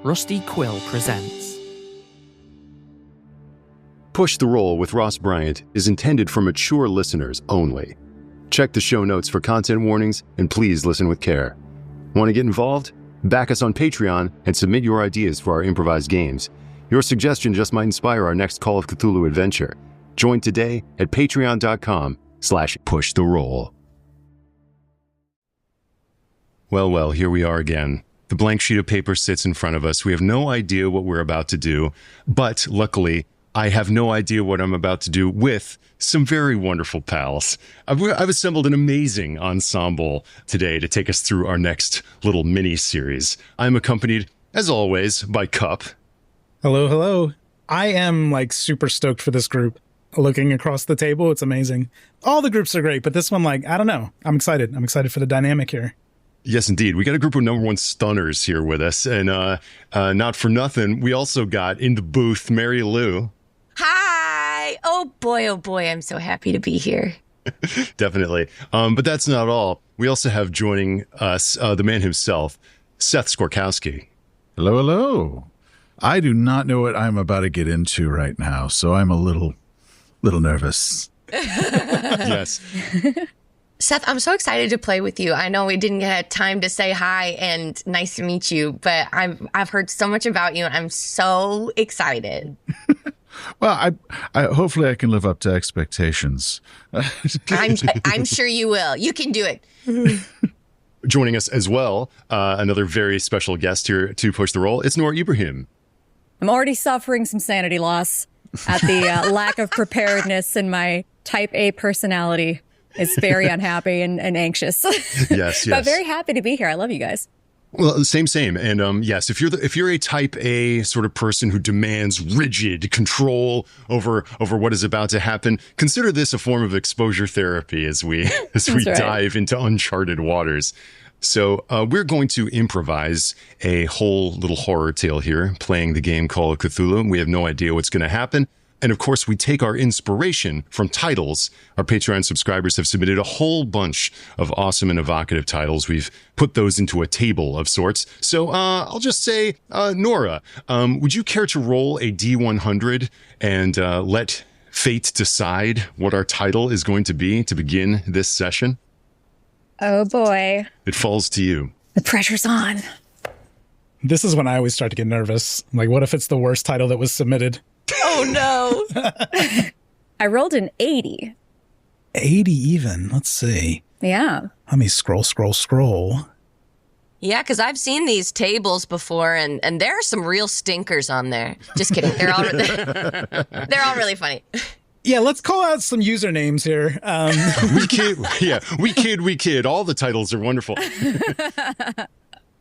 Rusty Quill presents. Push the Roll with Ross Bryant is intended for mature listeners only. Check the show notes for content warnings and please listen with care. Want to get involved? Back us on Patreon and submit your ideas for our improvised games. Your suggestion just might inspire our next Call of Cthulhu adventure. Join today at patreon.com/pushtheroll. Well, here we are again. The blank sheet of paper sits in front of us. We have no idea what we're about to do, but luckily, I have no idea what I'm about to do with some very wonderful pals. I've assembled an amazing ensemble today to take us through our next little mini-series. I'm accompanied, as always, by Cup. Hello. I am, super stoked for this group. Looking across the table, it's amazing. All the groups are great, but this one, I don't know. I'm excited. I'm excited for the dynamic here. Yes, indeed. We got a group of number one stunners here with us. And not for nothing, we also got in the booth, Mary Lou. Hi! Oh boy, I'm so happy to be here. Definitely. But that's not all. We also have joining us the man himself, Seth Skorkowsky. Hello. I do not know what I'm about to get into right now, so I'm a little nervous. Yes. Seth, I'm so excited to play with you. I know we didn't get time to say hi and nice to meet you, but I've heard so much about you and I'm so excited. Well, I hopefully I can live up to expectations. I'm sure you will. You can do it. Joining us as well, another very special guest here to Push the Roll. It's Noura Ibrahim. I'm already suffering some sanity loss at the lack of preparedness in my type A personality. It's very unhappy and anxious. Yes. But very happy to be here. I love you guys. Well, same. And yes, if you're a type A sort of person who demands rigid control over what is about to happen, consider this a form of exposure therapy as we dive into uncharted waters. So we're going to improvise a whole little horror tale here, playing the game Call of Cthulhu. We have no idea what's going to happen. And of course, we take our inspiration from titles. Our Patreon subscribers have submitted a whole bunch of awesome and evocative titles. We've put those into a table of sorts. So I'll just say, Noura, would you care to roll a D100 and let fate decide what our title is going to be to begin this session? Oh, boy. It falls to you. The pressure's on. This is when I always start to get nervous. What if it's the worst title that was submitted? Oh, no. I rolled an 80. 80 even. Let's see. Yeah. Let me scroll. Yeah, because I've seen these tables before, and there are some real stinkers on there. Just kidding. They're all really funny. Yeah, let's call out some usernames here. We kid. All the titles are wonderful.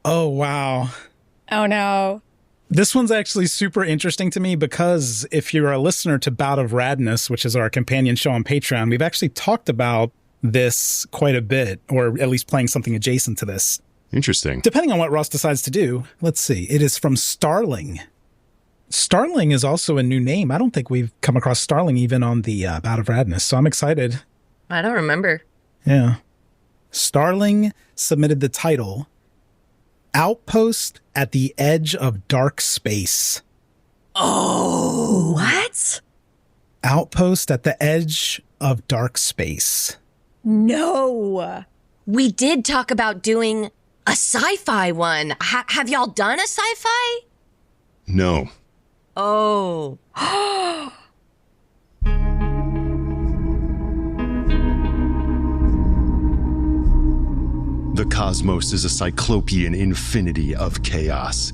Oh, wow. Oh, no. This one's actually super interesting to me because if you're a listener to Bout of Radness, which is our companion show on Patreon, we've actually talked about this quite a bit, or at least playing something adjacent to this. Interesting. Depending on what Ross decides to do. Let's see. It is from Starling. Starling is also a new name. I don't think we've come across Starling even on the Bout of Radness, so I'm excited. I don't remember. Yeah. Starling submitted the title Outpost at the Edge of Dark Space. Oh, what? Outpost at the Edge of Dark Space. No. We did talk about doing a sci-fi one. Have y'all done a sci-fi? No. Oh. The cosmos is a cyclopean infinity of chaos.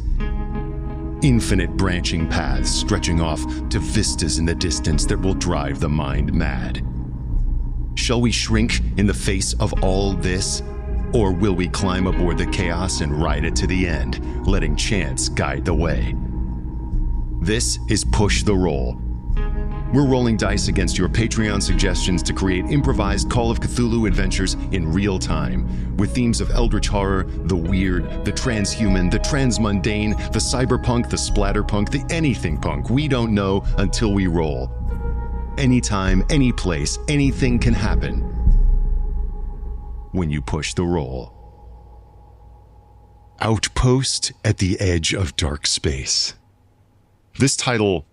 Infinite branching paths stretching off to vistas in the distance that will drive the mind mad. Shall we shrink in the face of all this? Or will we climb aboard the chaos and ride it to the end, letting chance guide the way? This is Push the Roll. We're rolling dice against your Patreon suggestions to create improvised Call of Cthulhu adventures in real time, with themes of eldritch horror, the weird, the transhuman, the transmundane, the cyberpunk, the splatterpunk, the anything punk. We don't know until we roll. Anytime, any place, anything can happen when you push the roll. Outpost at the Edge of Dark Space. This title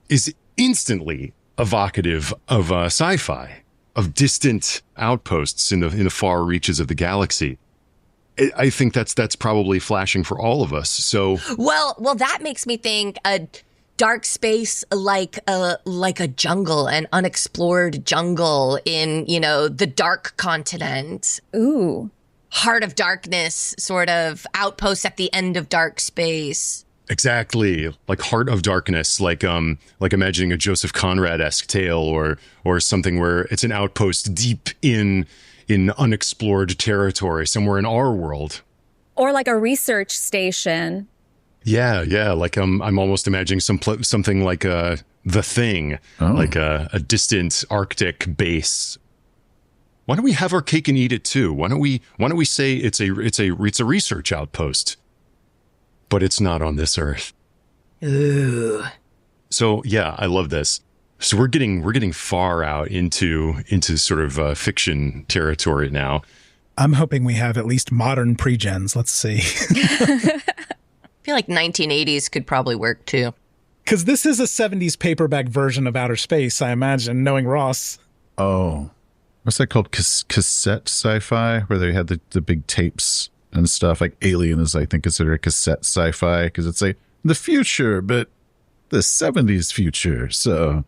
is instantly evocative of sci-fi, of distant outposts in the far reaches of the galaxy. I think that's probably flashing for all of us. So well, that makes me think a dark space like a jungle, an unexplored jungle in, the dark continent. Ooh. Heart of Darkness, sort of outpost at the end of dark space. exactly, like Heart of Darkness, like imagining a Joseph Conrad-esque tale, or something where it's an outpost deep in unexplored territory, somewhere in our world. Or like a research station. Yeah. Like I'm almost imagining something like The Thing, like a distant Arctic base. Why don't we have our cake and eat it too? Why don't we say it's a research outpost, but it's not on this Earth. Ooh. So yeah, I love this. So we're getting far out into sort of fiction territory now. I'm hoping we have at least modern pre-gens. Let's see. I feel like 1980s could probably work too. Because this is a 70s paperback version of Outer Space, I imagine, knowing Ross. Oh, what's that called? Cassette sci-fi, where they had the big tapes and stuff. Like Alien is, I think, considered a cassette sci-fi because it's like the future, but the 70s future. So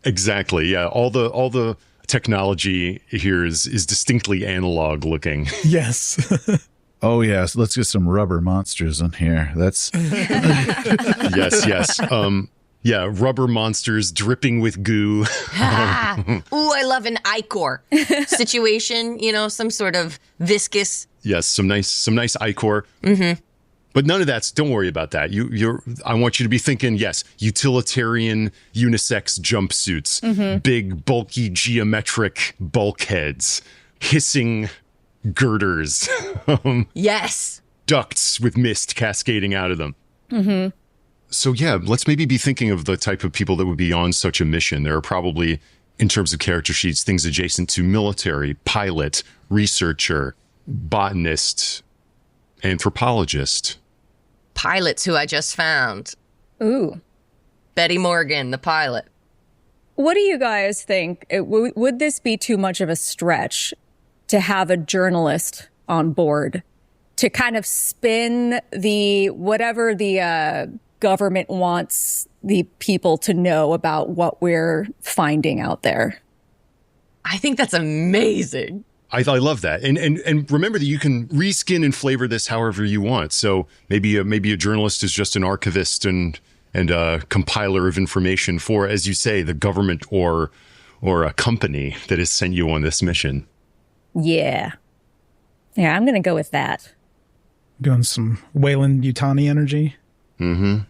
exactly, yeah. All the technology here is distinctly analog looking. Yes. oh yeah, so let's get some rubber monsters in here. That's yes. Yeah, rubber monsters dripping with goo. Ooh, I love an ichor situation, some sort of viscous. Yes, some nice ichor. Mm-hmm. But none of that's, don't worry about that. I want you to be thinking, yes, utilitarian unisex jumpsuits, big, bulky, geometric bulkheads, hissing girders. Yes. Ducts with mist cascading out of them. Mm-hmm. So yeah, let's maybe be thinking of the type of people that would be on such a mission. There are probably, in terms of character sheets, things adjacent to military, pilot, researcher, botanist, anthropologist. Pilots who I just found. Ooh. Betty Morgan, the pilot. What do you guys think? Would this be too much of a stretch to have a journalist on board to kind of spin whatever the government wants the people to know about what we're finding out there? I think that's amazing. I love that. And remember that you can reskin and flavor this however you want. So maybe a journalist is just an archivist and a compiler of information for, as you say, the government or a company that has sent you on this mission. Yeah, I'm going to go with that. Doing some Wayland Yutani energy. Mm-hmm.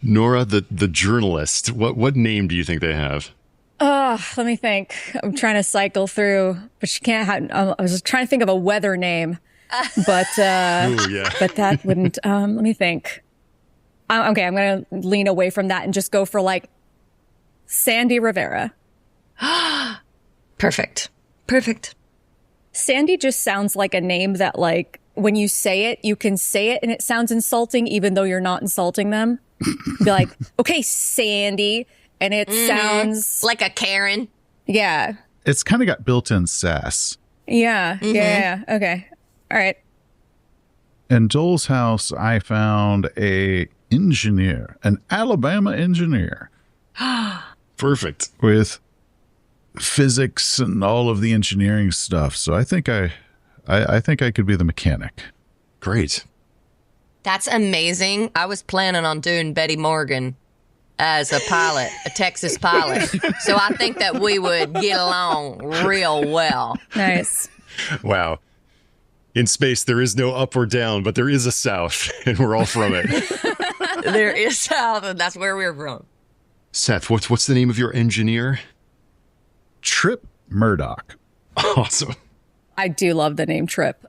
Noura, the journalist, what name do you think they have? Let me think. I'm trying to cycle through, but you can't I was trying to think of a weather name, but Ooh, yeah. but that wouldn't. Let me think. Okay, I'm going to lean away from that and just go for like Sandy Rivera. Perfect. Sandy just sounds like a name that, like, when you say it, you can say it and it sounds insulting even though you're not insulting them. Be like, okay, Sandy. And it sounds like a Karen. Yeah. it's kind of got built-in sass. Yeah. Mm-hmm. Yeah. Okay. All right. In Joel's house, I found an Alabama engineer. Perfect. With physics and all of the engineering stuff. So I think I think I could be the mechanic. Great. That's amazing. I was planning on doing Betty Morgan as a pilot, a Texas pilot. So I think that we would get along real well. Nice. Wow. In space, there is no up or down, but there is a south, and we're all from it. There is south, and that's where we're from. Seth, what's the name of your engineer? Tripp Murdock. Awesome. I do love the name Tripp.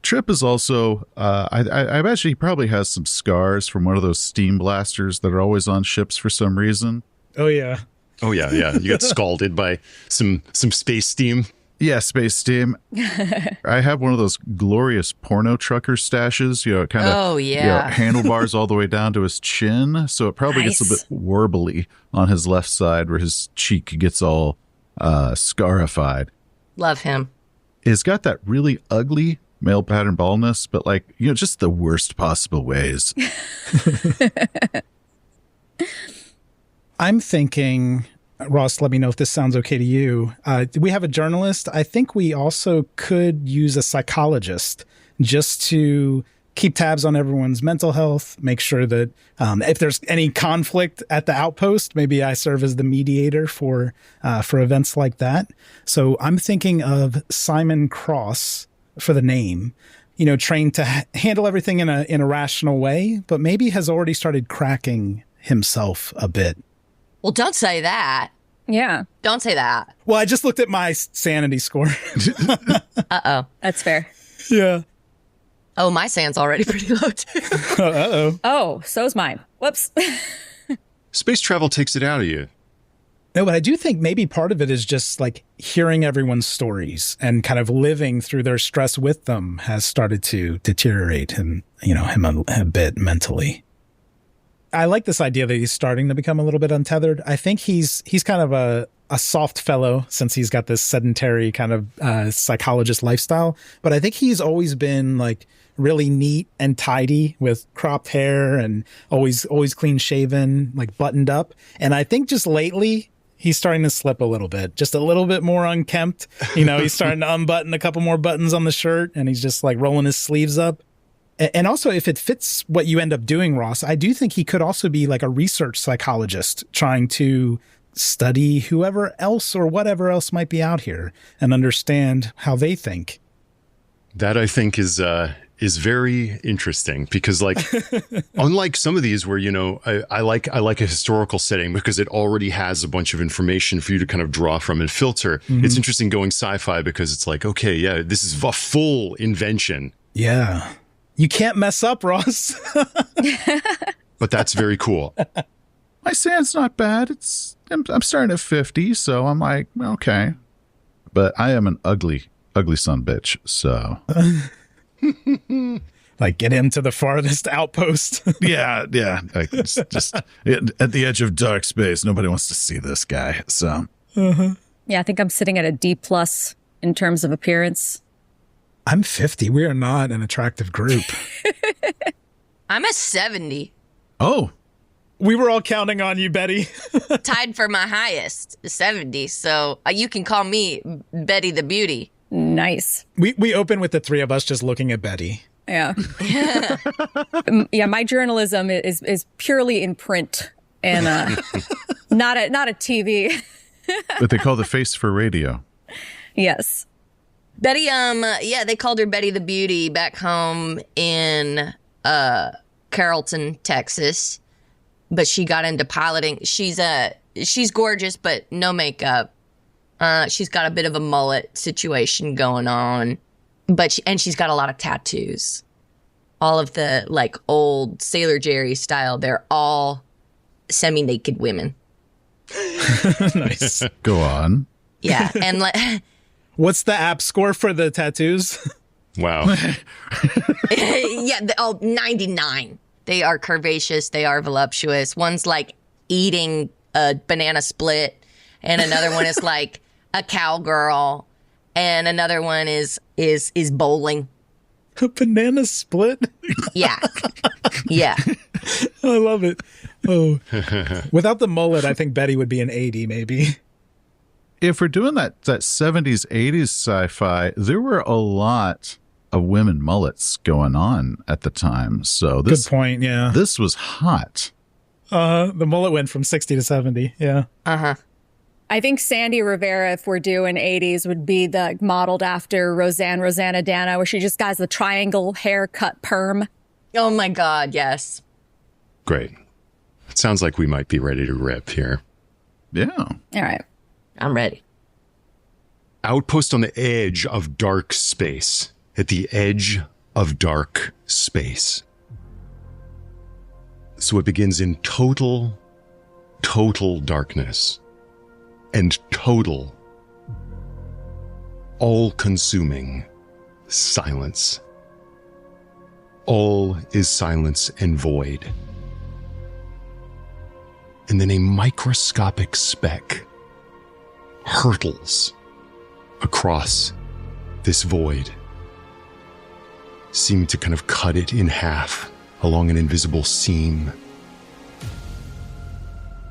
Tripp is also, I imagine he probably has some scars from one of those steam blasters that are always on ships for some reason. Oh, yeah. Oh, yeah. You got scalded by some space steam. Yeah, Space Team. I have one of those glorious porno trucker stashes, kind of Oh, yeah. Handlebars all the way down to his chin. So it probably gets a bit warbly on his left side where his cheek gets all scarified. Love him. It's got that really ugly male pattern baldness, but just the worst possible ways. I'm thinking, Ross, let me know if this sounds okay to you. We have a journalist. I think we also could use a psychologist just to keep tabs on everyone's mental health, make sure that if there's any conflict at the Outpost, maybe I serve as the mediator for events like that. So I'm thinking of Simon Cross for the name, trained to handle everything in a rational way, but maybe has already started cracking himself a bit. Well, don't say that. Yeah. Don't say that. Well, I just looked at my sanity score. Uh-oh. That's fair. Yeah. Oh, my sand's already pretty low, too. Uh-oh. Oh, so's mine. Whoops. Space travel takes it out of you. No, but I do think maybe part of it is just hearing everyone's stories and kind of living through their stress with them has started to deteriorate him a bit mentally. I like this idea that he's starting to become a little bit untethered. I think he's kind of a soft fellow since he's got this sedentary kind of psychologist lifestyle. But I think he's always been really neat and tidy with cropped hair and always clean shaven, buttoned up. And I think just lately he's starting to slip a little bit, just a little bit more unkempt. He's starting to unbutton a couple more buttons on the shirt and he's just rolling his sleeves up. And also, if it fits what you end up doing, Ross, I do think he could also be a research psychologist trying to study whoever else or whatever else might be out here and understand how they think. That I think is very interesting because unlike some of these where, I like a historical setting because it already has a bunch of information for you to kind of draw from and filter. Mm-hmm. It's interesting going sci-fi because it's okay, yeah, this is a full invention. Yeah. You can't mess up, Ross. But that's very cool. My sand's not bad. I'm starting at 50, so I'm okay. But I am an ugly son bitch, so. Get him to the farthest outpost. Yeah. Just at the edge of dark space. Nobody wants to see this guy, so. Uh-huh. Yeah, I think I'm sitting at a D+ in terms of appearance. I'm 50. We are not an attractive group. I'm a 70. Oh. We were all counting on you, Betty. Tied for my highest, 70. So you can call me Betty the Beauty. Nice. We open with the three of us just looking at Betty. Yeah. Yeah, my journalism is purely in print and not a TV. But they call the face for radio. Yes. Betty, they called her Betty the Beauty back home in Carrollton, Texas. But she got into piloting. She's gorgeous, but no makeup. She's got a bit of a mullet situation going on. But she's got a lot of tattoos. All of the old Sailor Jerry style, they're all semi-naked women. Nice. Go on. Yeah, and what's the app score for the tattoos? Wow. Yeah, 99. They are curvaceous. They are voluptuous. One's eating a banana split, and another one is a cowgirl, and another one is bowling. A banana split? Yeah. Yeah. I love it. Oh. Without the mullet, I think Betty would be an 80, maybe. If we're doing that 70s, 80s sci-fi, there were a lot of women mullets going on at the time. So good point, yeah. This was hot. The mullet went from 60 to 70, yeah. Uh-huh. I think Sandy Rivera, if we're doing 80s, would be modeled after Rosanna Dana, where she just has the triangle haircut perm. Oh my God, yes. Great. It sounds like we might be ready to rip here. Yeah. All right. I'm ready. Outpost on the edge of dark space. At the edge of dark space. So it begins in total darkness. And total all-consuming silence. All is silence and void. And then a microscopic speck hurtles across this void, seeming to kind of cut it in half along an invisible seam,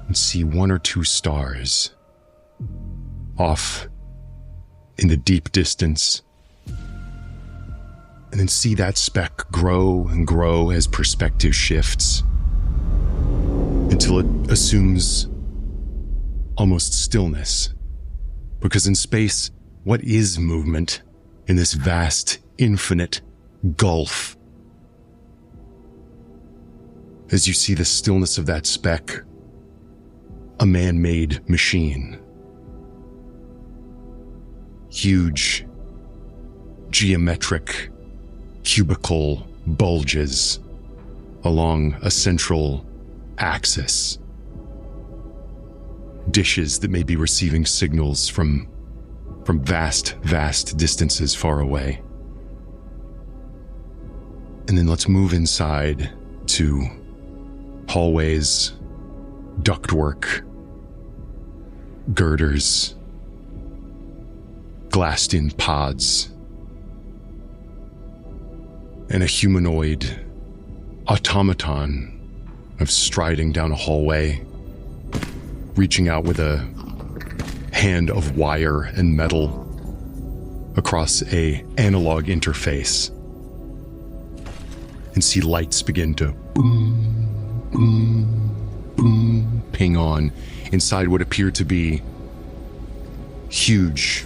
and see one or two stars off in the deep distance, and then see that speck grow and grow as perspective shifts until it assumes almost stillness. Because in space, what is movement in this vast, infinite gulf? As you see the stillness of that speck, a man-made machine. Huge, geometric, cubical bulges along a central axis. Dishes that may be receiving signals from vast, vast distances far away. And then let's move inside to hallways, ductwork, girders, glassed-in pods, and a humanoid automaton of striding down a hallway, reaching out with a hand of wire and metal across a analog interface, and see lights begin to boom, boom, boom, ping on inside what appear to be huge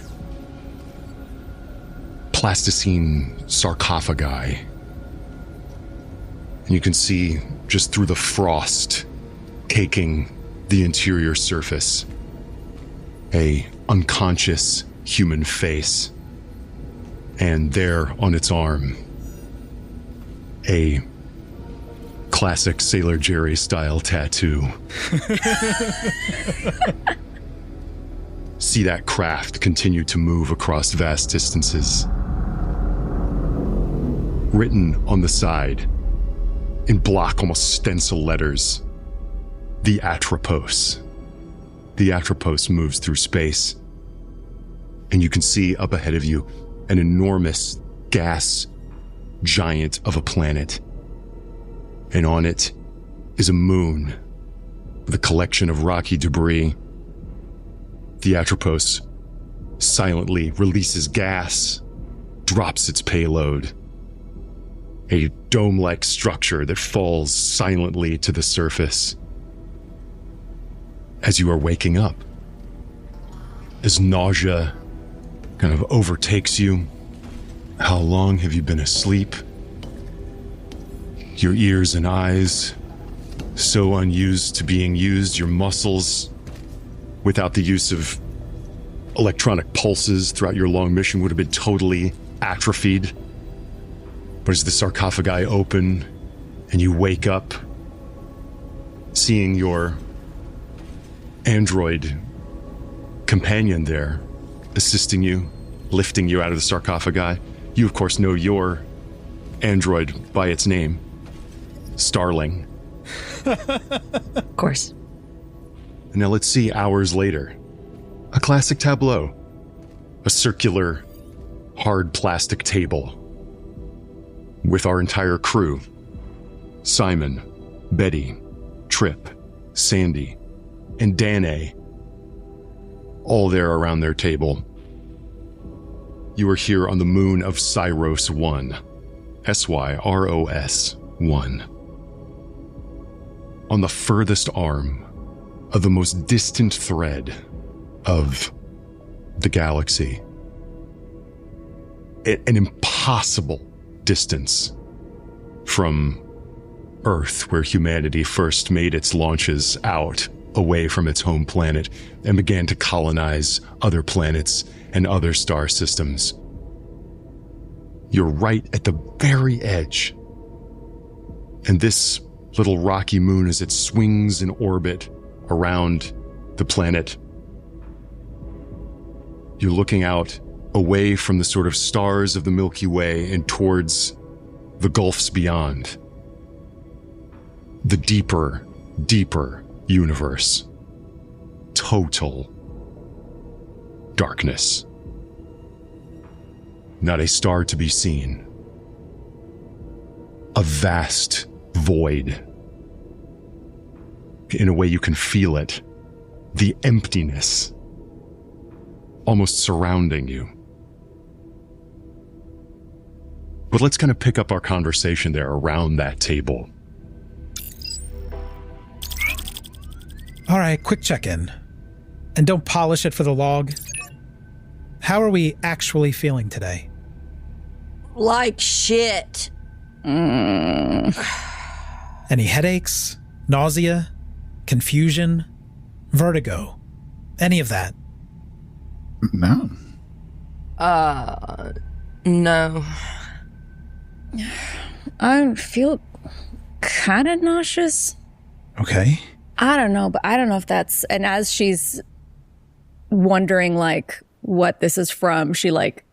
plasticine sarcophagi. And you can see just through the frost caking the interior surface, a unconscious human face, and there on its arm, a classic Sailor Jerry style tattoo. See that craft continue to move across vast distances. Written on the side, in block, almost stencil letters, the Outpost. The Outpost moves through space, and you can see up ahead of you an enormous gas giant of a planet. And on it is a moon with a collection of rocky debris. The Outpost silently releases gas, drops its payload, a dome-like structure that falls silently to the surface. As you are waking up, as nausea kind of overtakes you, how long have you been asleep? Your ears and eyes, so unused to being used, your muscles, without the use of electronic pulses throughout your long mission, would have been totally atrophied. But as the sarcophagi open and you wake up, seeing your android companion there, assisting you, lifting you out of the sarcophagi, you of course know your android by its name, Starling. Of course. And now let's see hours later. A classic tableau. A circular, hard plastic table with our entire crew. Simon, Betty, Tripp, Sandy, and Danae, all there around their table. You are here on the moon of Syros 1, Syros 1. On the furthest arm of the most distant thread of the galaxy. An impossible distance from Earth, where humanity first made its launches out away from its home planet and began to colonize other planets and other star systems. You're right at the very edge. And this little rocky moon, as it swings in orbit around the planet, you're looking out away from the sort of stars of the Milky Way and towards the gulfs beyond. The deeper, deeper universe. Total darkness. Not a star to be seen. A vast void. In a way you can feel it. The emptiness almost surrounding you. But let's kind of pick up our conversation there around that table. All right, quick check-in. And don't polish it for the log. How are we actually feeling today? Like shit. Any headaches? Nausea? Confusion? Vertigo? Any of that? No. No. I feel kind of nauseous. Okay. I don't know, but I don't know if that's... And as she's wondering, like, what this is from, she, like,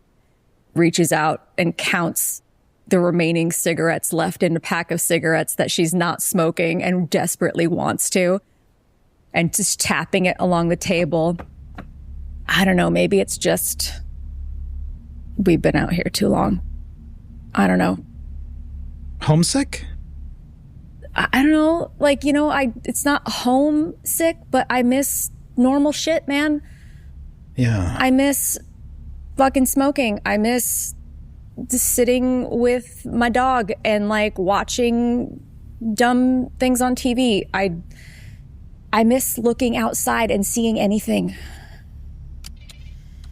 reaches out and counts the remaining cigarettes left in a pack of cigarettes that she's not smoking and desperately wants to, and just tapping it along the table. I don't know, maybe it's just we've been out here too long. I don't know. Homesick? I don't know, like, you know, it's not homesick, but I miss normal shit, man. Yeah. I miss fucking smoking. I miss just sitting with my dog and, like, watching dumb things on TV. I miss looking outside and seeing anything.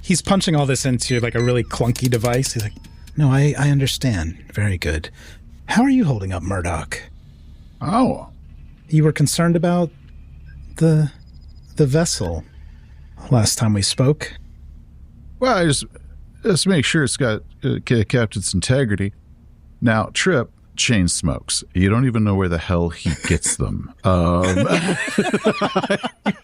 He's punching all this into, like, a really clunky device. He's like, no, I understand. Very good. How are you holding up, Murdock? Oh. You were concerned about the vessel last time we spoke. Well, I just make sure it's got kept its integrity. Now, Tripp chain smokes. You don't even know where the hell he gets them.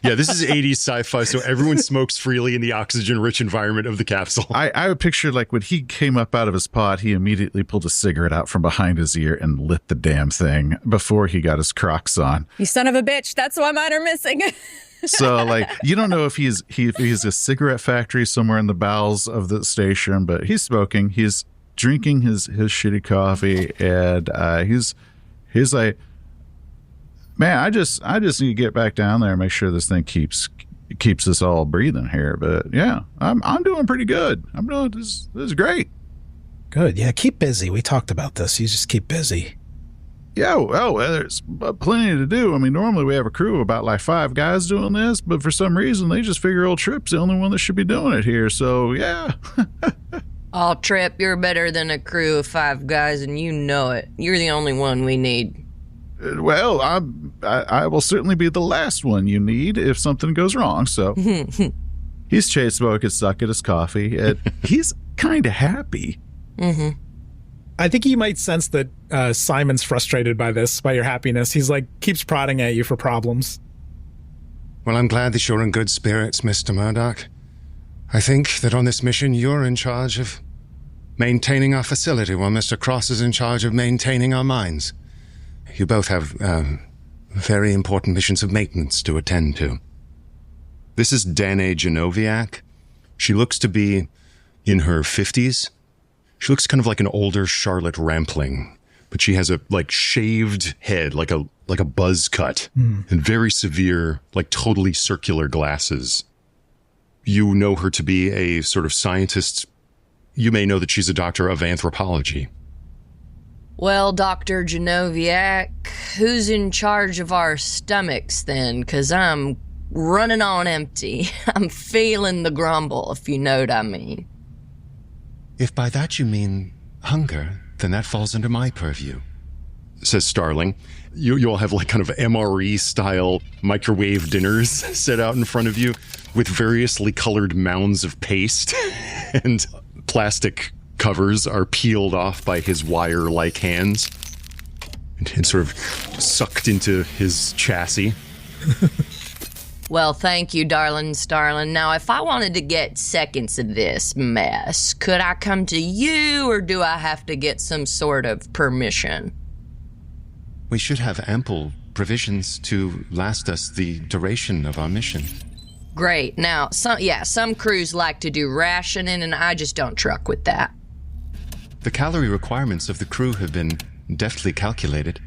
Yeah, this is 80s sci-fi, so everyone smokes freely in the oxygen-rich environment of the capsule. I would picture, like, when he came up out of his pod, he immediately pulled a cigarette out from behind his ear and lit the damn thing before he got his Crocs on. You son of a bitch. That's why mine are missing. So, like, you don't know if he's a cigarette factory somewhere in the bowels of the station, but he's smoking. He's drinking his shitty coffee, and he's like, man, I just need to get back down there and make sure this thing keeps us all breathing here. But yeah, I'm doing pretty good. I'm doing this is great. Good. Yeah, keep busy. We talked about this. You just keep busy. Yeah, well, there's plenty to do. I mean, normally we have a crew of about like 5 guys doing this, but for some reason they just figure old Tripp's the only one that should be doing it here. So yeah. Oh, Tripp, you're better than a crew of 5 guys, and you know it. You're the only one we need. Well, I will certainly be the last one you need if something goes wrong. So he's chain smoking, stuck at his coffee, and he's kind of happy. Mm-hmm. I think you might sense that Simon's frustrated by this, by your happiness. He's like, keeps prodding at you for problems. Well, I'm glad that you're in good spirits, Mr. Murdock. I think that on this mission, you're in charge of maintaining our facility, while Mr. Cross is in charge of maintaining our mines. You both have very important missions of maintenance to attend to. This is Danae Genoviak. She looks to be in her 50s. She looks kind of like an older Charlotte Rampling, but she has a, like, shaved head, like a buzz cut, and very severe, like, totally circular glasses. You know her to be a sort of scientist. You may know that she's a doctor of anthropology. Well, Dr. Genoviak, who's in charge of our stomachs then? 'Cause I'm running on empty. I'm feeling the grumble, if you know what I mean. If by that you mean hunger, then that falls under my purview, says Starling. You all have, like, kind of MRE-style microwave dinners set out in front of you with variously colored mounds of paste, and plastic covers are peeled off by his wire-like hands and sort of sucked into his chassis. Well, thank you, darling Starlin. Now, if I wanted to get seconds of this mess, could I come to you, or do I have to get some sort of permission? We should have ample provisions to last us the duration of our mission. Great. Now, some crews like to do rationing, and I just don't truck with that. The calorie requirements of the crew have been deftly calculated.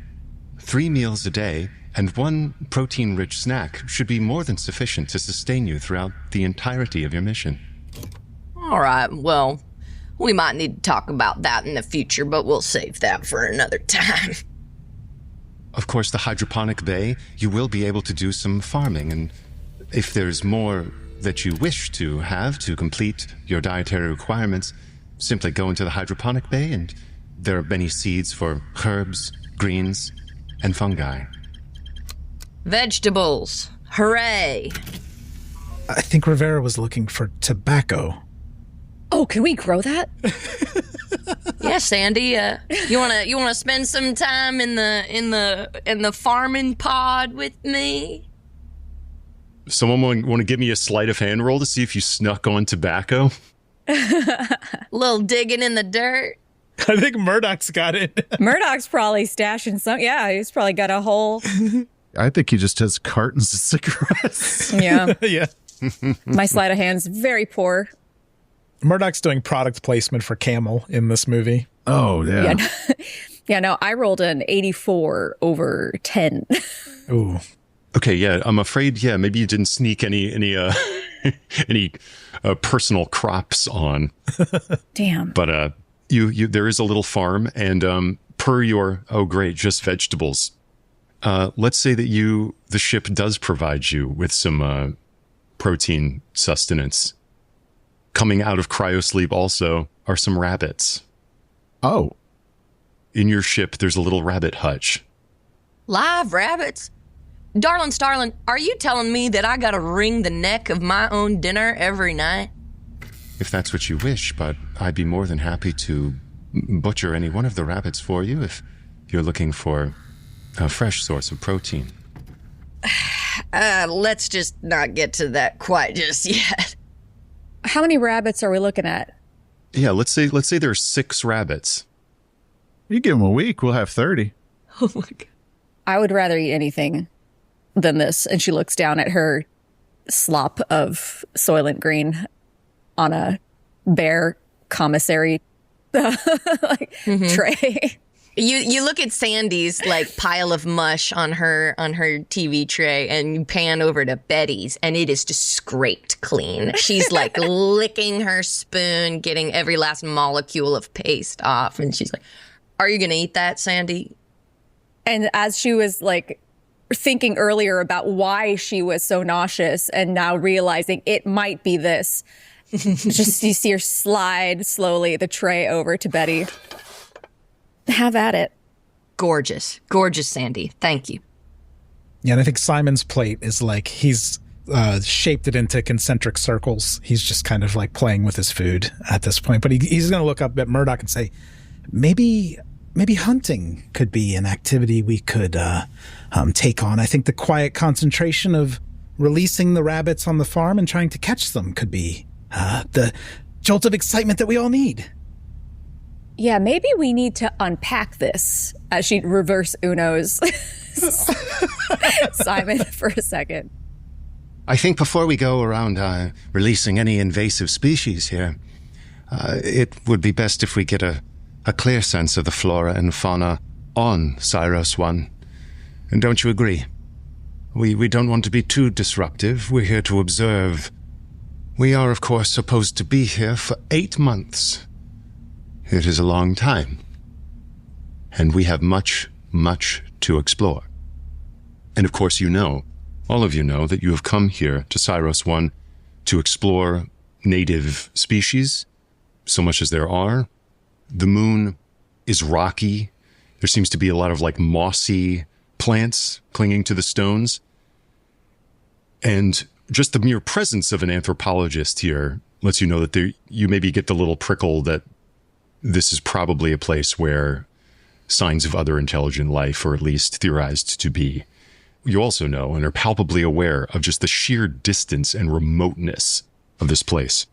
3 meals a day and 1 protein-rich snack should be more than sufficient to sustain you throughout the entirety of your mission. All right, well, we might need to talk about that in the future, but we'll save that for another time. Of course, the hydroponic bay, you will be able to do some farming, and if there's more that you wish to have to complete your dietary requirements, simply go into the hydroponic bay, and there are many seeds for herbs, greens, and fungi. Vegetables. Hooray. I think Rivera was looking for tobacco. Oh, can we grow that? Yeah, Sandy. You wanna spend some time in the farming pod with me? Someone want to give me a sleight of hand roll to see if you snuck on tobacco? Little digging in the dirt. I think Murdock's got it. Murdock's probably stashing some. Yeah, he's probably got a whole. I think he just has cartons of cigarettes. Yeah. Yeah. My sleight of hand's very poor. Murdock's doing product placement for Camel in this movie. Oh, yeah. Yeah, no, I rolled an 84 over 10. Ooh. Okay, yeah, I'm afraid, yeah, maybe you didn't sneak any any personal crops on. Damn. But you there is a little farm, and per your great, just vegetables. Let's say that the ship does provide you with some protein sustenance. Coming out of cryosleep also are some rabbits. Oh. In your ship, there's a little rabbit hutch. Live rabbits? Darling Starlin, are you telling me that I gotta wring the neck of my own dinner every night? If that's what you wish, but I'd be more than happy to butcher any one of the rabbits for you if you're looking for a fresh source of protein. Let's just not get to that quite just yet. How many rabbits are we looking at? Yeah, let's say there's 6 rabbits. You give him a week, we'll have 30. Oh my God. I would rather eat anything than this. And she looks down at her slop of Soylent Green on a bare commissary tray. You look at Sandy's like pile of mush on her TV tray, and you pan over to Betty's, and it is just scraped clean. She's like licking her spoon, getting every last molecule of paste off, and she's like, "Are you gonna eat that, Sandy?" And as she was like thinking earlier about why she was so nauseous, and now realizing it might be this, just you see her slide slowly the tray over to Betty. Have at it. Gorgeous. Gorgeous, Sandy. Thank you. Yeah, and I think Simon's plate is like he's shaped it into concentric circles. He's just kind of like playing with his food at this point. But he's going to look up at Murdock and say, maybe hunting could be an activity we could take on. I think the quiet concentration of releasing the rabbits on the farm and trying to catch them could be the jolt of excitement that we all need. Yeah, maybe we need to unpack this as she reverse Uno's Simon for a second. I think before we go around releasing any invasive species here, it would be best if we get a clear sense of the flora and fauna on Syros 1. And don't you agree? We don't want to be too disruptive. We're here to observe. We are, of course, supposed to be here for 8 months. It is a long time. And we have much, much to explore. And of course, all of you know that you have come here to Syros 1 to explore native species, so much as there are. The moon is rocky. There seems to be a lot of like mossy plants clinging to the stones. And just the mere presence of an anthropologist here lets you know that you maybe get the little prickle that this is probably a place where signs of other intelligent life, or at least theorized to be, you also know and are palpably aware of just the sheer distance and remoteness of this place.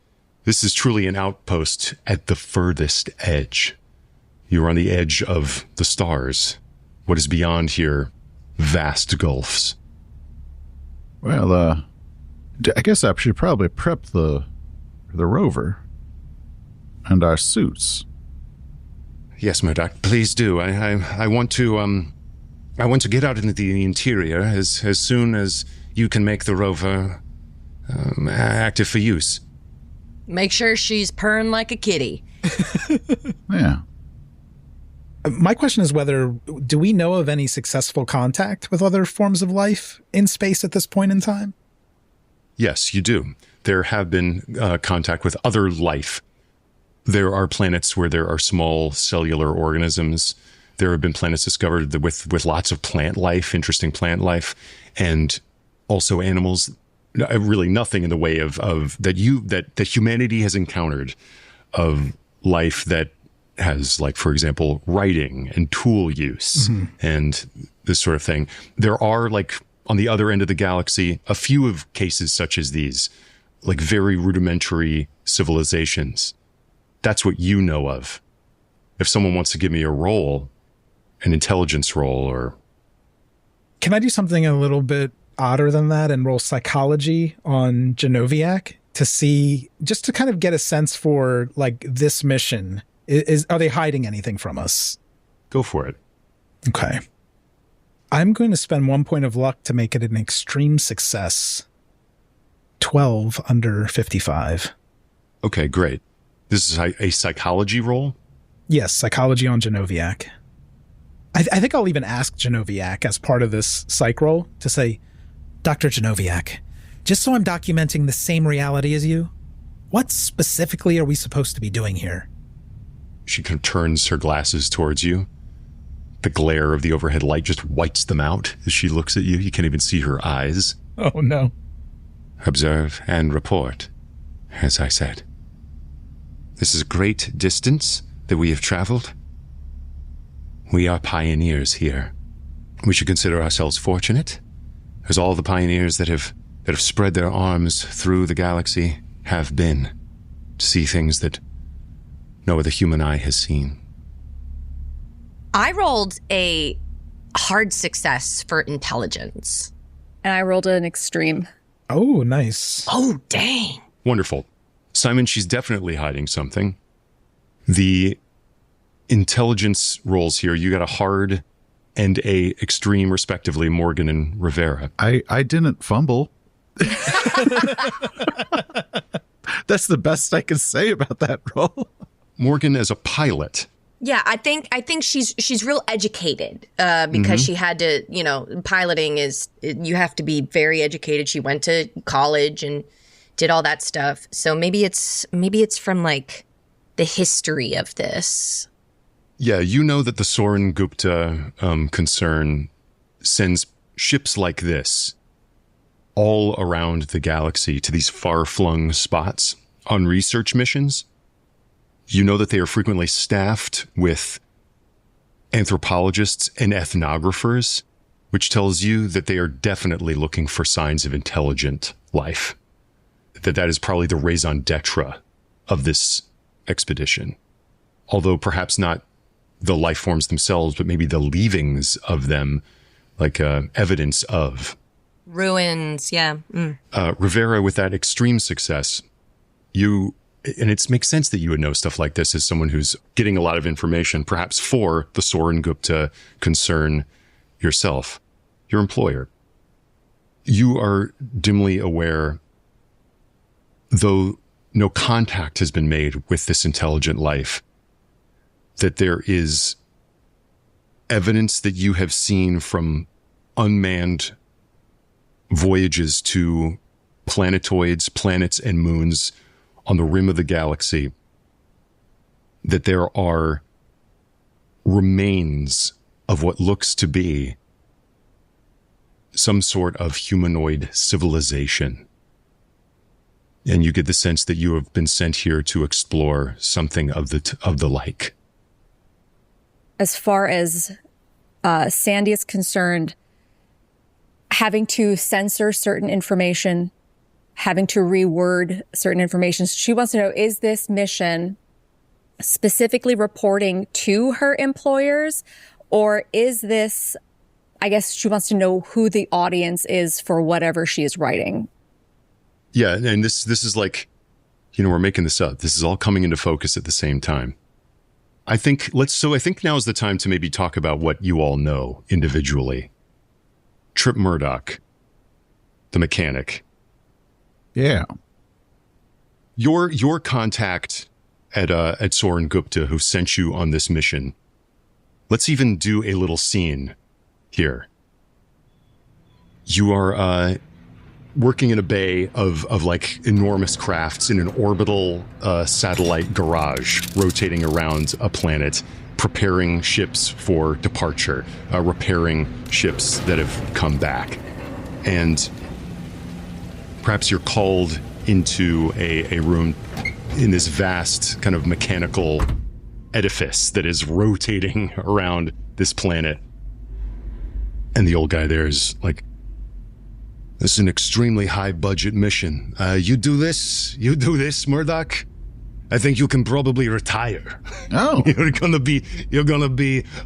This is truly an outpost at the furthest edge. You are on the edge of the stars. What is beyond here, vast gulfs. Well, I guess I should probably prep the rover and our suits. Yes, Murdock, please do. I want to get out into the interior as soon as you can make the rover active for use. Make sure she's purring like a kitty. Yeah. My question is do we know of any successful contact with other forms of life in space at this point in time? Yes, you do. There have been contact with other life. There are planets where there are small cellular organisms. There have been planets discovered with lots of plant life, interesting plant life, and also animals. Really nothing in the way of that humanity has encountered of life that has, like, for example, writing and tool use and this sort of thing. There are, like, on the other end of the galaxy, a few of cases such as these, like very rudimentary civilizations. That's what you know of. If someone wants to give me a role, an intelligence role, or... Can I do something a little bit odder than that and roll psychology on Genoviac to see, just to kind of get a sense for, like, this mission? Are they hiding anything from us? Go for it. Okay. I'm going to spend 1 point of luck to make it an extreme success. 12 under 55. Okay, great. This is a psychology roll? Yes, psychology on Genoviac. I think I'll even ask Genoviac as part of this psych roll to say, Dr. Genoviac, just so I'm documenting the same reality as you, what specifically are we supposed to be doing here? She kind of turns her glasses towards you. The glare of the overhead light just whites them out as she looks at you. You can't even see her eyes. Oh, no. Observe and report, as I said. This is a great distance that we have traveled. We are pioneers here. We should consider ourselves fortunate, as all the pioneers that have spread their arms through the galaxy have been, to see things that no other human eye has seen. I rolled a hard success for intelligence. And I rolled an extreme. Oh, nice. Oh, dang. Wonderful. Simon, she's definitely hiding something. The intelligence rolls here, you got a hard and a extreme, respectively, Morgan and Rivera. I didn't fumble. That's the best I can say about that roll. Morgan as a pilot. Yeah, I think she's real educated because she had to, piloting is, you have to be very educated. She went to college and did all that stuff. So maybe it's from, like, the history of this. Yeah, you know that the Soren Gupta concern sends ships like this all around the galaxy to these far-flung spots on research missions. You know that they are frequently staffed with anthropologists and ethnographers, which tells you that they are definitely looking for signs of intelligent life. That is probably the raison d'etre of this expedition. Although perhaps not the life forms themselves, but maybe the leavings of them, like evidence of. Ruins, yeah. Rivera, with that extreme success, and it makes sense that you would know stuff like this as someone who's getting a lot of information, perhaps for the Soren Gupta concern yourself, your employer. You are dimly aware, though no contact has been made with this intelligent life, that there is evidence that you have seen from unmanned voyages to planetoids, planets, and moons on the rim of the galaxy, that there are remains of what looks to be some sort of humanoid civilization. And you get the sense that you have been sent here to explore something of the like. As far as Sandy is concerned, having to censor certain information, having to reword certain information. She wants to know, is this mission specifically reporting to her employers, or is this, I guess she wants to know who the audience is for whatever she is writing. Yeah, and this is like, we're making this up. This is all coming into focus at the same time. I think now is the time to maybe talk about what you all know individually. Tripp Murdock, the mechanic. Yeah. Your contact at Soren Gupta, who sent you on this mission. Let's even do a little scene here. You are working in a bay of like enormous crafts in an orbital satellite garage, rotating around a planet, preparing ships for departure, repairing ships that have come back. And perhaps you're called into a room in this vast kind of mechanical edifice that is rotating around this planet. And the old guy there is like, this is an extremely high budget mission. You do this, Murdock? I think you can probably retire. Oh. You're gonna be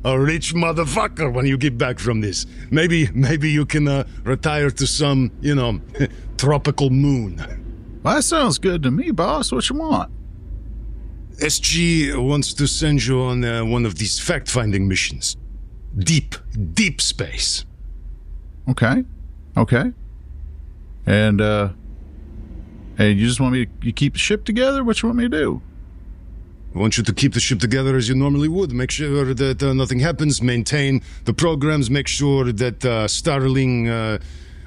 a rich motherfucker when you get back from this. Maybe you can retire to some, tropical moon. Well, that sounds good to me, boss. What you want? SG wants to send you on one of these fact-finding missions. Deep space. Okay. And you just want me to keep the ship together? What you want me to do? I want you to keep the ship together as you normally would. Make sure that nothing happens. Maintain the programs. Make sure that Starling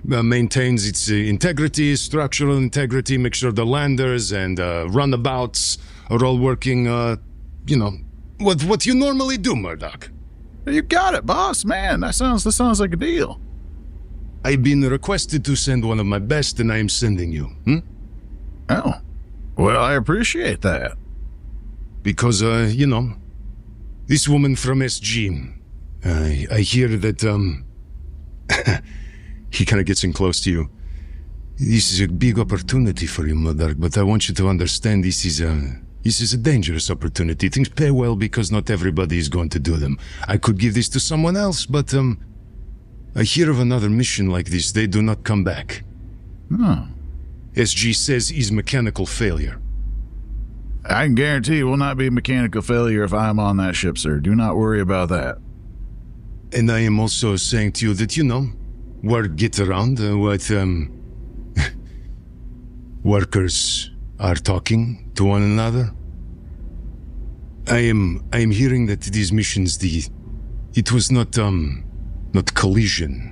maintains its integrity, structural integrity. Make sure the landers and runabouts are all working, what you normally do, Murdock. You got it, boss, man. That sounds like a deal. I've been requested to send one of my best, and I am sending you. Oh. Well, I appreciate that. Because, this woman from SG, I hear that, He kind of gets in close to you. this is a big opportunity for you, Murdock, but I want you to understand this is a dangerous opportunity. Things pay well because not everybody is going to do them. I could give this to someone else, but, I hear of another mission like this. They do not come back. Oh. SG says is mechanical failure. I can guarantee it will not be mechanical failure if I'm on that ship, sir. Do not worry about that. And I am also saying to you that, word get around what workers are talking to one another. I am hearing that these missions, it was not collision.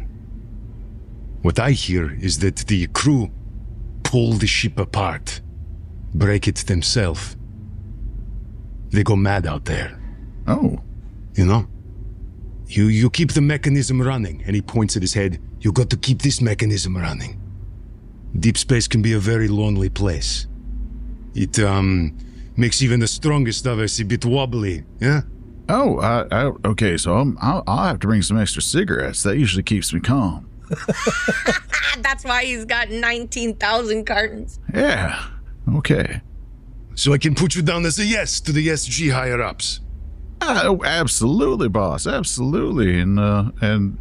What I hear is that the crew pull the ship apart, break it themselves. They go mad out there. Oh. You keep the mechanism running, and he points at his head. You got to keep this mechanism running. Deep space can be a very lonely place. It makes even the strongest of us a bit wobbly, yeah? Oh, okay, so I'll have to bring some extra cigarettes. That usually keeps me calm. That's why he's got 19,000 cartons. Yeah, okay. So I can put you down as a yes to the SG higher-ups. Oh, absolutely, boss, absolutely. And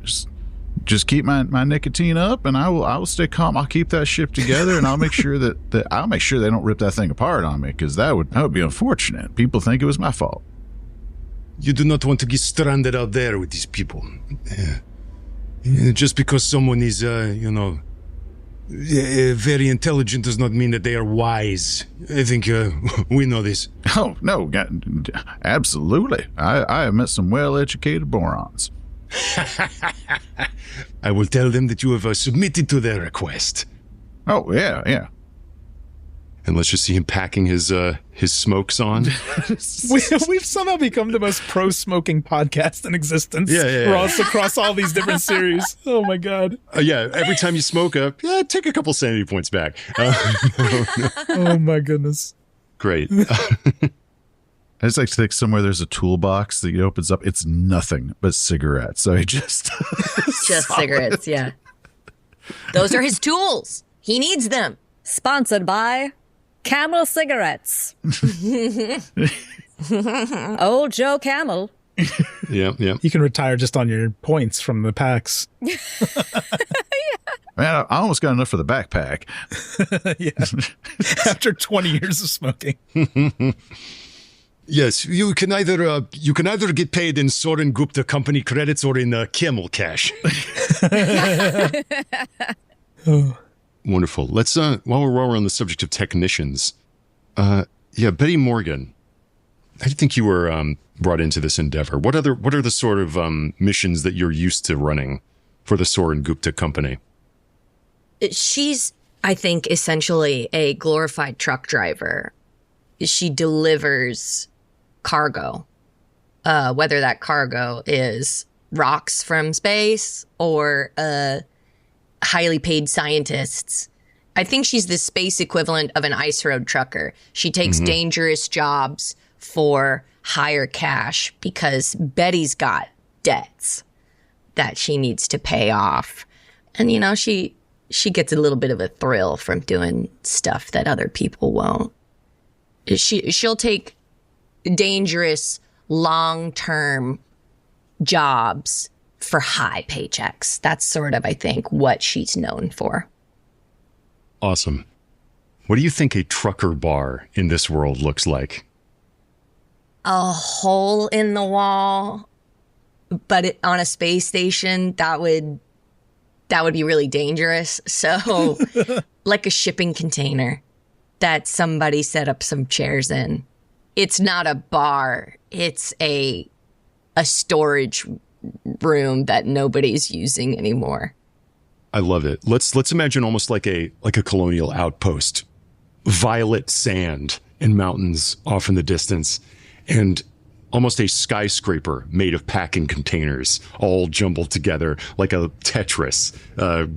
just keep my nicotine up, and I will stay calm. I'll keep that ship together, and I'll make sure that I'll make sure they don't rip that thing apart on me, because that would be unfortunate. People think it was my fault. You do not want to get stranded out there with these people. Just because someone is, very intelligent does not mean that they are wise. I think we know this. Oh, no, absolutely. I have met some well-educated morons. I will tell them that you have submitted to their request. Oh, yeah. And let's just see him packing his smokes on. We've somehow become the most pro-smoking podcast in existence. Yeah. Across all these different series. Oh my god. Every time you smoke take a couple sanity points back. Oh my goodness. Great. I just like to think somewhere there's a toolbox that he opens up. It's nothing but cigarettes. So he just Just cigarettes, yeah. Those are his tools. He needs them. Sponsored by Camel Cigarettes. Old Joe Camel. Yeah. You can retire just on your points from the packs. Man, I almost got enough for the backpack. Yeah. After 20 years of smoking. Yes, you can either get paid in Soren Gupta company credits or in Camel cash. Wonderful. Let's while we're on the subject of technicians, Betty Morgan. I think you were brought into this endeavor. What are the sort of missions that you're used to running for the Soren Gupta company? She's, I think, essentially a glorified truck driver. She delivers cargo, whether that cargo is rocks from space or highly paid scientists. I think she's the space equivalent of an ice road trucker. She takes dangerous jobs for higher cash because Betty's got debts that she needs to pay off. And, she gets a little bit of a thrill from doing stuff that other people won't. She'll take dangerous, long-term jobs for high paychecks. That's sort of, I think, what she's known for. Awesome. What do you think a trucker bar in this world looks like? A hole in the wall, but on a space station, that would be really dangerous. So like a shipping container that somebody set up some chairs in. It's not a bar. It's a storage room that nobody's using anymore. I love it. Let's imagine almost like a colonial outpost. Violet sand and mountains off in the distance, and almost a skyscraper made of packing containers, all jumbled together like a Tetris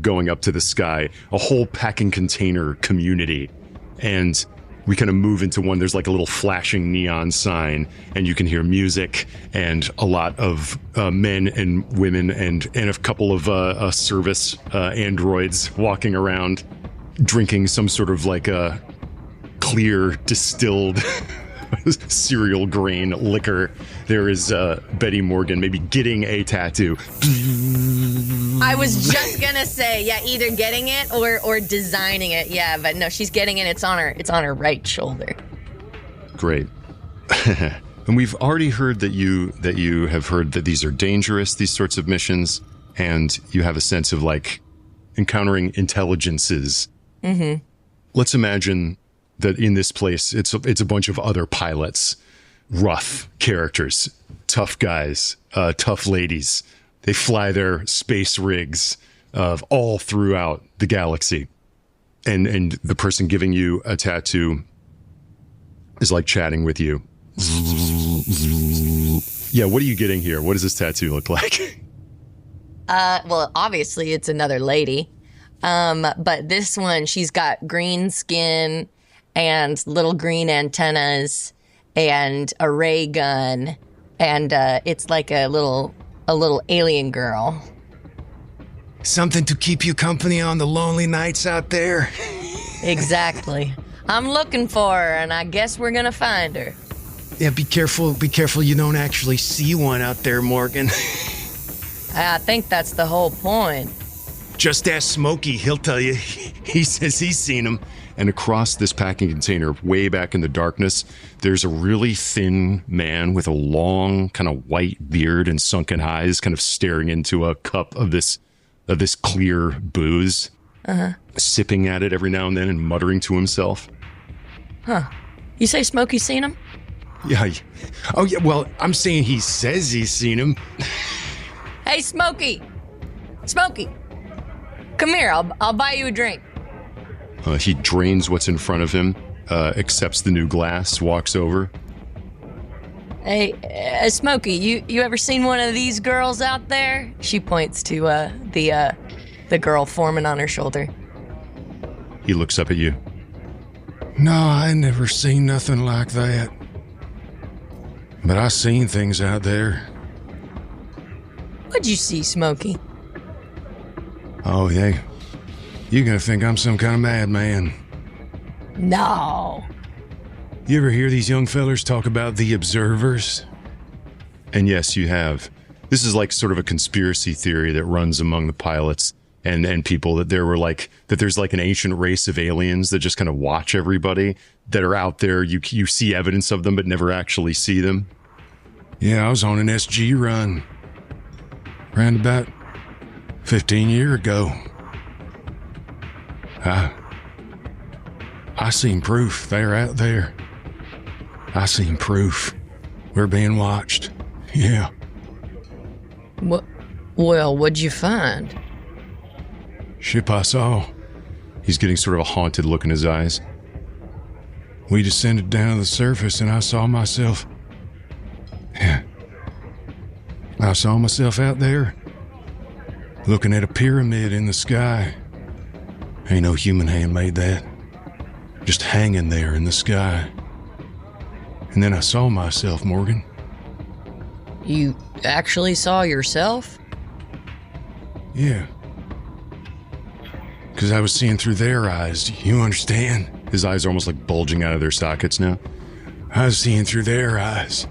going up to the sky. A whole packing container community. And we kind of move into one. There's like a little flashing neon sign, and you can hear music and a lot of men and women and a couple of service androids walking around drinking some sort of like a clear distilled cereal grain liquor. There is Betty Morgan maybe getting a tattoo. I was just gonna say, either getting it or designing it. Yeah, but no, she's getting it. It's on her right shoulder. Great. And we've already heard that you have heard that these are dangerous, these sorts of missions, and you have a sense of like encountering intelligences. Mm-hmm. Let's imagine that in this place, it's a bunch of other pilots, rough characters, tough guys, tough ladies. They fly their space rigs all throughout the galaxy. And the person giving you a tattoo is like chatting with you. Yeah, what are you getting here? What does this tattoo look like? Well, obviously it's another lady. But this one, she's got green skin and little green antennas and a ray gun, and it's like a little alien girl. Something to keep you company on the lonely nights out there? Exactly. I'm looking for her, and I guess we're gonna find her. Yeah, be careful you don't actually see one out there, Morgan. I think that's the whole point. Just ask Smokey, he'll tell you. He says he's seen him. And across this packing container, way back in the darkness, there's a really thin man with a long kind of white beard and sunken eyes kind of staring into a cup of this clear booze, sipping at it every now and then and muttering to himself. Huh. You say Smokey's seen him? Yeah. Oh, yeah, well, I'm saying he says he's seen him. Hey, Smokey! Smokey! Come here, I'll buy you a drink. He drains what's in front of him, accepts the new glass, walks over. Hey, Smokey, you ever seen one of these girls out there? She points to the girl foreman on her shoulder. He looks up at you. No, I never seen nothing like that. But I seen things out there. What'd you see, Smokey? Oh, You're gonna think I'm some kind of madman. No. You ever hear these young fellers talk about the observers? And yes, you have. This is like sort of a conspiracy theory that runs among the pilots and people that there's like an ancient race of aliens that just kind of watch everybody that are out there. You see evidence of them, but never actually see them. Yeah, I was on an SG run. Around about 15 years ago. I seen proof. They're out there. I seen proof. We're being watched. Yeah. What? Well, what'd you find? Ship I saw. He's getting sort of a haunted look in his eyes. We descended down to the surface and I saw myself. Yeah. I saw myself out there, looking at a pyramid in the sky. Ain't no human hand made that. Just hanging there in the sky. And then I saw myself, Morgan. You actually saw yourself? Yeah. Because I was seeing through their eyes, you understand? His eyes are almost like bulging out of their sockets now. I was seeing through their eyes.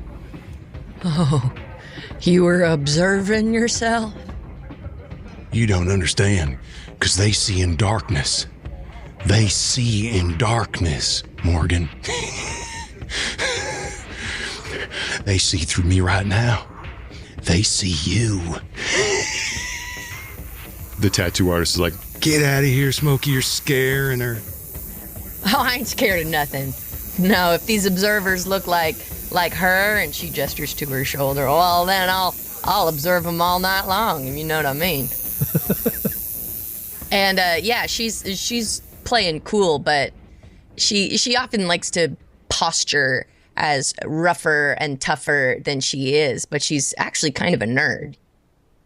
Oh, you were observing yourself? You don't understand, because they see in darkness. They see in darkness, Morgan. They see through me right now. They see you. The tattoo artist is like, Get out of here, Smokey, you're scaring her. Oh, I ain't scared of nothing. No, if these observers look like her and she gestures to her shoulder, well, then I'll observe them all night long, if you know what I mean. And yeah, she's playing cool, but she often likes to posture as rougher and tougher than she is, but she's actually kind of a nerd.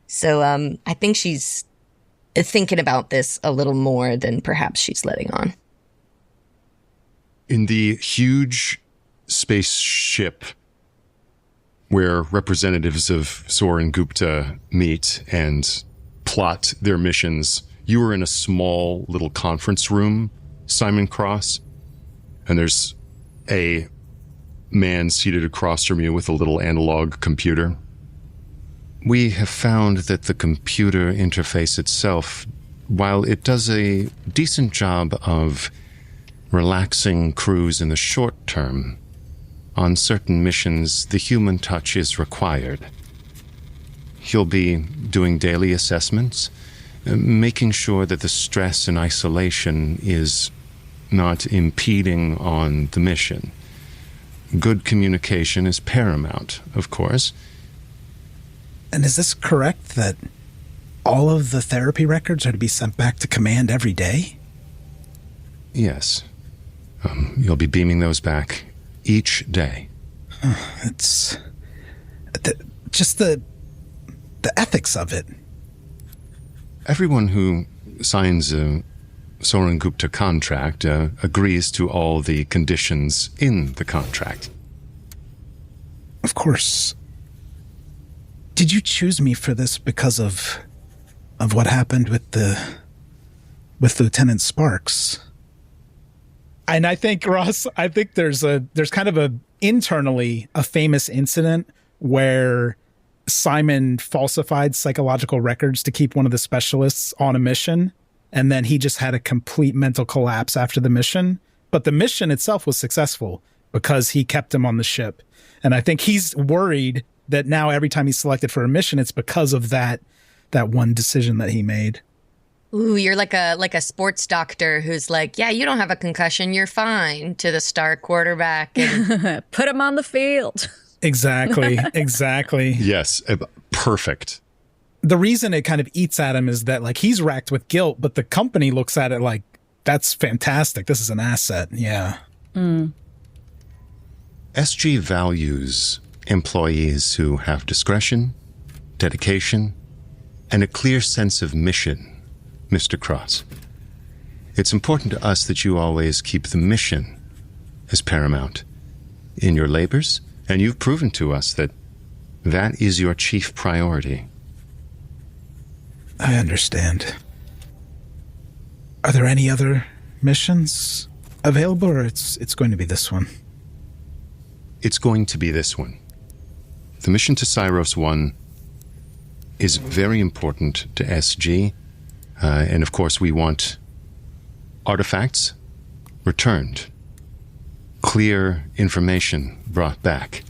So I think she's thinking about this a little more than perhaps she's letting on. in the huge spaceship where representatives of Soren Gupta meet and plot their missions, you were in a small little conference room, Simon Cross, and there's a man seated across from you with a little analog computer. We have found that the computer interface itself, while it does a decent job of relaxing crews in the short term, on certain missions, the human touch is required. You'll be doing daily assessments, making sure that the stress and isolation is not impeding on the mission. Good communication is paramount, of course. And is this correct that all of the therapy records are to be sent back to command every day? Yes. You'll be beaming those back each day. It's just the ethics of it. Everyone who signs a Soren Gupta contract agrees to all the conditions in the contract. Of course. Did you choose me for this because of what happened with Lieutenant Sparks? And I think, Ross, there's kind of internally a famous incident where Simon falsified psychological records to keep one of the specialists on a mission, and then he just had a complete mental collapse after the mission. But the mission itself was successful because he kept him on the ship. And I think he's worried that now every time he's selected for a mission, it's because of that one decision that he made. Ooh, you're like a sports doctor who's like, yeah, you don't have a concussion, you're fine, to the star quarterback. And put him on the field. Exactly. Yes, perfect. The reason it kind of eats at him is that like he's racked with guilt, but the company looks at it like, that's fantastic. This is an asset. Yeah. Mm. SG values employees who have discretion, dedication, and a clear sense of mission, Mr. Cross. It's important to us that you always keep the mission as paramount in your labors, and you've proven to us that that is your chief priority. I understand. Are there any other missions available, or it's going to be this one? It's going to be this one. The mission to Syros 1 is very important to SG, and of course we want artifacts returned, clear information brought back,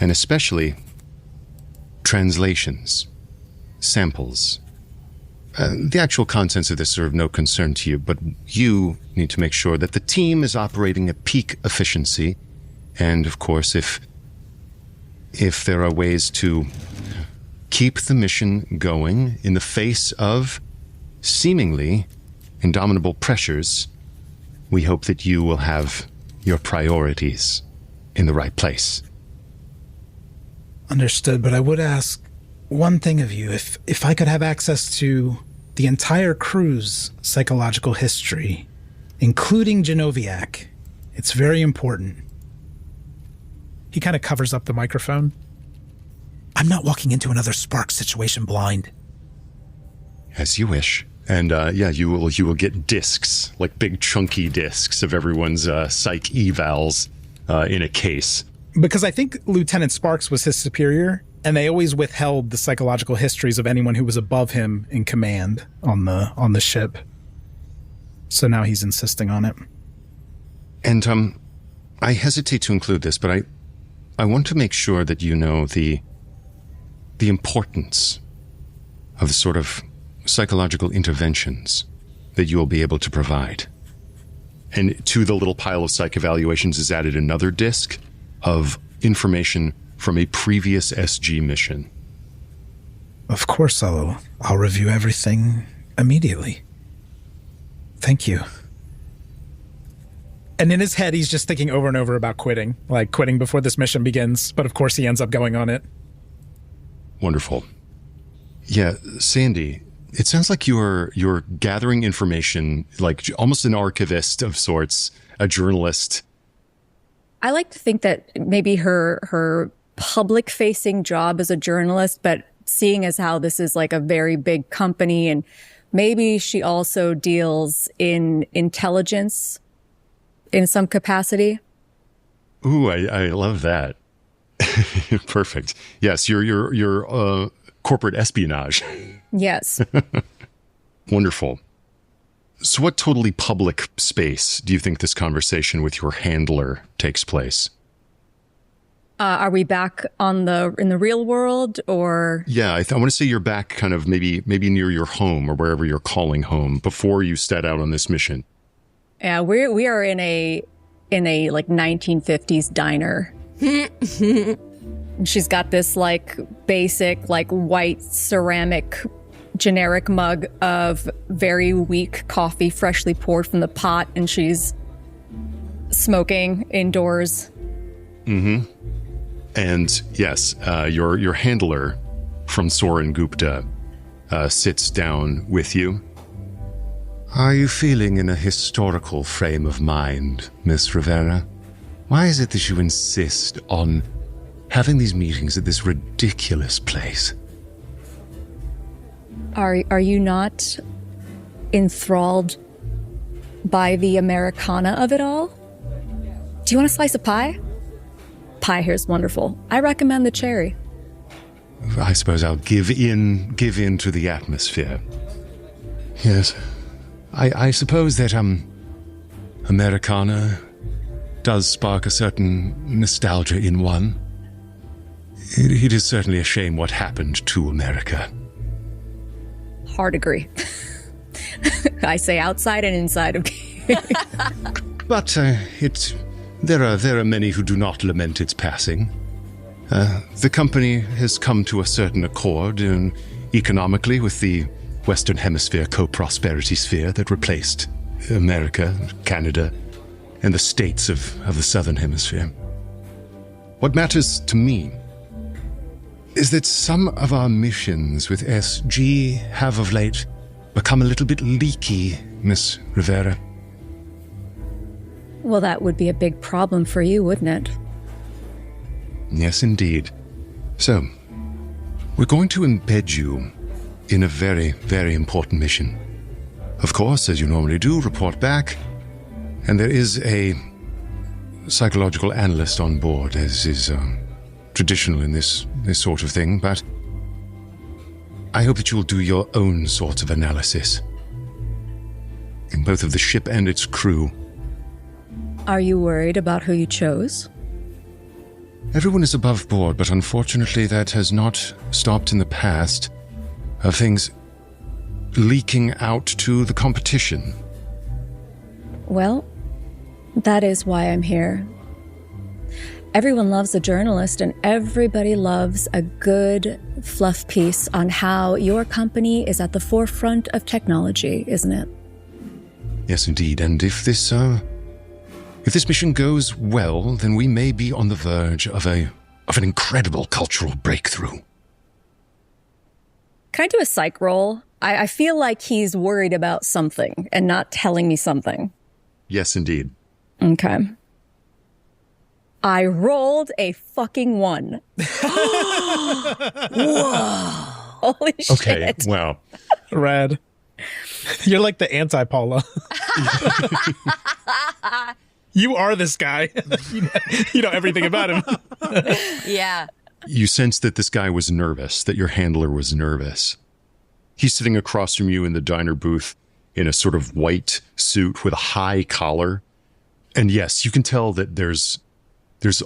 and especially translations, samples. The actual contents of this are of no concern to you, but you need to make sure that the team is operating at peak efficiency, and of course if there are ways to keep the mission going in the face of seemingly indomitable pressures, we hope that you will have your priorities in the right place. Understood, but I would ask one thing of you. If I could have access to the entire crew's psychological history, including Genoviac, it's very important. He kind of covers up the microphone. I'm not walking into another Spark situation blind. As you wish. And you will get discs, like big chunky discs of everyone's psych evals in a case. Because I think Lieutenant Sparks was his superior, and they always withheld the psychological histories of anyone who was above him in command on the ship. So now he's insisting on it. And I hesitate to include this, but I want to make sure that you know the importance of the sort of psychological interventions that you will be able to provide. And to the little pile of psych evaluations is added another disc of information from a previous SG mission. Of course, I'll review everything immediately. Thank you. And in his head, he's just thinking over and over about quitting, like quitting before this mission begins. But of course, he ends up going on it. Wonderful. Yeah, Sandy, it sounds like you're gathering information, like almost an archivist of sorts, a journalist. I like to think that maybe her public-facing job as a journalist, but seeing as how this is like a very big company, and maybe she also deals in intelligence in some capacity. Ooh, I love that. Perfect. Yes, your corporate espionage. Yes. Wonderful. So what totally public space do you think this conversation with your handler takes place? Are we back in the real world, or? Yeah, I want to say you're back kind of maybe near your home or wherever you're calling home before you set out on this mission. Yeah, we are in a like 1950s diner. And she's got this like basic like white ceramic generic mug of very weak coffee freshly poured from the pot, and she's smoking indoors. Mm-hmm. And yes, your handler from Soren Gupta sits down with you. Are you feeling in a historical frame of mind, Miss Rivera? Why is it that you insist on having these meetings at this ridiculous place? Are you not enthralled by the Americana of it all? Do you want a slice of pie? Pie here is wonderful. I recommend the cherry. I suppose I'll give in to the atmosphere. Yes. I suppose that Americana does spark a certain nostalgia in one. It is certainly a shame what happened to America. Hard agree. I say outside and inside of But there are many who do not lament its passing. The company has come to a certain accord economically with the Western Hemisphere co-prosperity sphere that replaced America, Canada, and the states of the Southern Hemisphere. What matters to me is that some of our missions with SG have of late become a little bit leaky, Miss Rivera. Well, that would be a big problem for you, wouldn't it? Yes, indeed. So, we're going to embed you in a very, very important mission. of course, as you normally do, report back. And there is a psychological analyst on board, as is traditional in this sort of thing, but I hope that you'll do your own sort of analysis, in both of the ship and its crew. Are you worried about who you chose? Everyone is above board, but unfortunately that has not stopped in the past of things leaking out to the competition. Well, that is why I'm here. Everyone loves a journalist, and everybody loves a good fluff piece on how your company is at the forefront of technology, isn't it? Yes, indeed. And if this mission goes well, then we may be on the verge of an incredible cultural breakthrough. Can I do a psych roll? I feel like he's worried about something and not telling me something. Yes, indeed. Okay. I rolled a fucking 1. Whoa. Holy shit. Okay, wow. Rad. You're like the anti-Paula. You are this guy. You know everything about him. Yeah. You sense that this guy was nervous, that your handler was nervous. He's sitting across from you in the diner booth in a sort of white suit with a high collar. And yes, you can tell that there's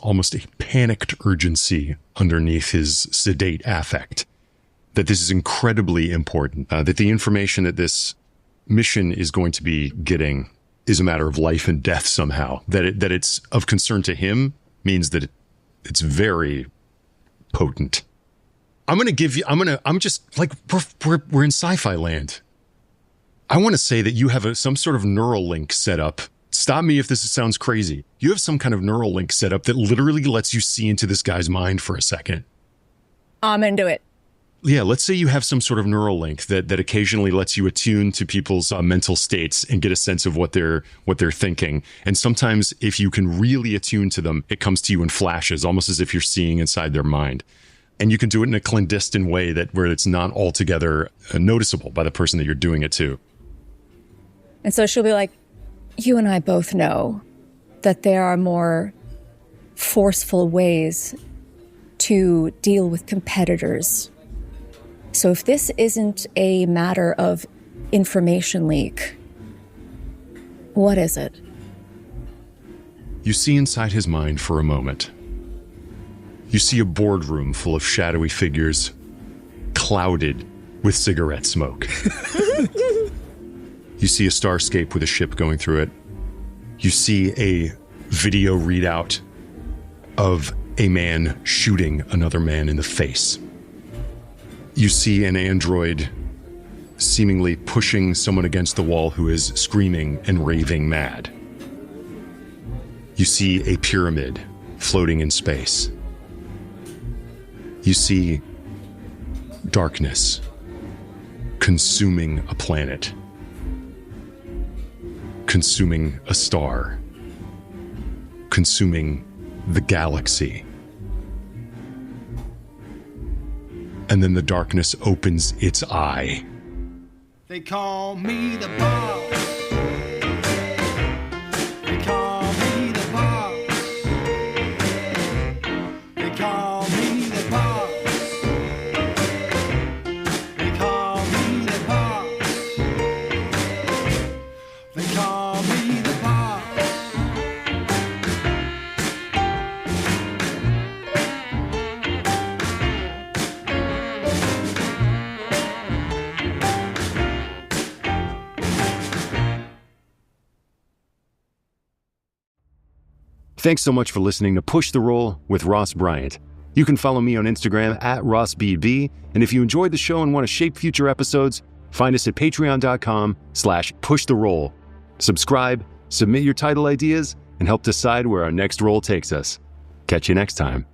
almost a panicked urgency underneath his sedate affect, that this is incredibly important, that the information that this mission is going to be getting is a matter of life and death somehow, that it's of concern to him means that it's very potent. I'm just like, we're in sci-fi land. I want to say that you have some sort of neural link set up. Stop me if this sounds crazy. You have some kind of neural link set up that literally lets you see into this guy's mind for a second. I'm into it. Yeah, let's say you have some sort of neural link that occasionally lets you attune to people's mental states and get a sense of what they're thinking. And sometimes if you can really attune to them, it comes to you in flashes, almost as if you're seeing inside their mind. And you can do it in a clandestine way where it's not altogether noticeable by the person that you're doing it to. And so she'll be like, you and I both know that there are more forceful ways to deal with competitors. So if this isn't a matter of information leak, what is it? You see inside his mind for a moment. You see a boardroom full of shadowy figures, clouded with cigarette smoke. You see a starscape with a ship going through it. You see a video readout of a man shooting another man in the face. You see an android seemingly pushing someone against the wall who is screaming and raving mad. You see a pyramid floating in space. You see darkness consuming a planet, consuming a star, consuming the galaxy. And then the darkness opens its eye. They call me the boss. They call me the boss. They call me the boss. They call me the boss. They call me the boss. Thanks so much for listening to Push the Roll with Ross Bryant. You can follow me on Instagram at RossBB, and if you enjoyed the show and want to shape future episodes, find us at patreon.com/pushtheroll. Subscribe, submit your title ideas, and help decide where our next roll takes us. Catch you next time.